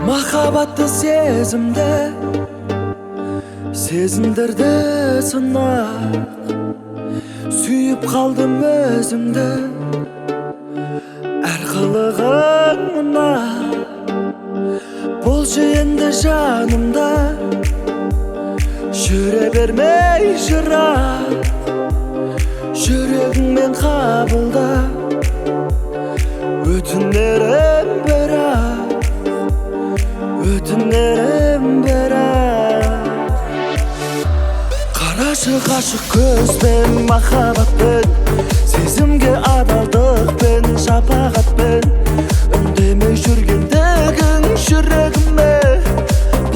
Махаббатты сезімді сезіндірді сынақ. Сүйіп қалдым өзіңді, әр қылығың мына. Болшы енді жанымда, жүре бермей жырақ. Жүрегіңмен қабылда, өтінерім бірақ, өтінерім бірақ. Қарашы ғашық көзбен, махаббатпен, сезімге адалдықпен, шапағатпен. Үндемей жүргендігің жүрегіме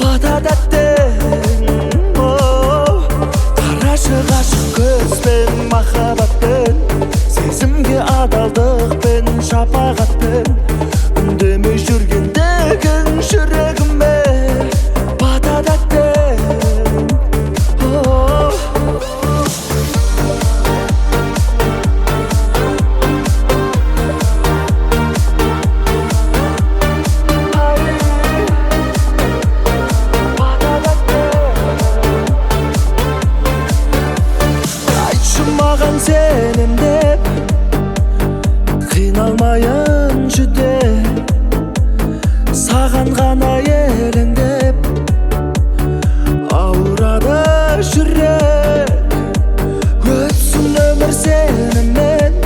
бата тәттің. Қарашы ғашық көзбен, махаббатпен, сезімге адалдықпен, шапағатпен. Үндемей жүргендігің жүрегіме бата тәттің. Маған сенем деп, қиналмайын жүдеп, саған ғана елеңдеп, ауырады жүрек. Өтсін өмір сенімен,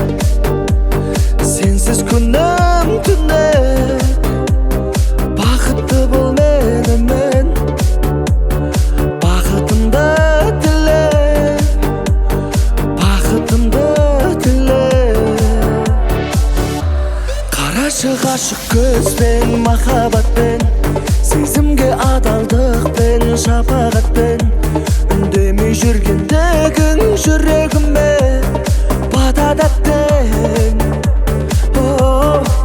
сенсіз күнім түнек. Бақытты бол менімен, бақытымды ғашық көзбен, махаббатпен, сезімге адалдықпен, шапағатпен. Үндемей жүргендігің жүрегіме бата тәттің.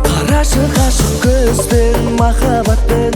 Қарашы ғашық көзбен, махаббатпен,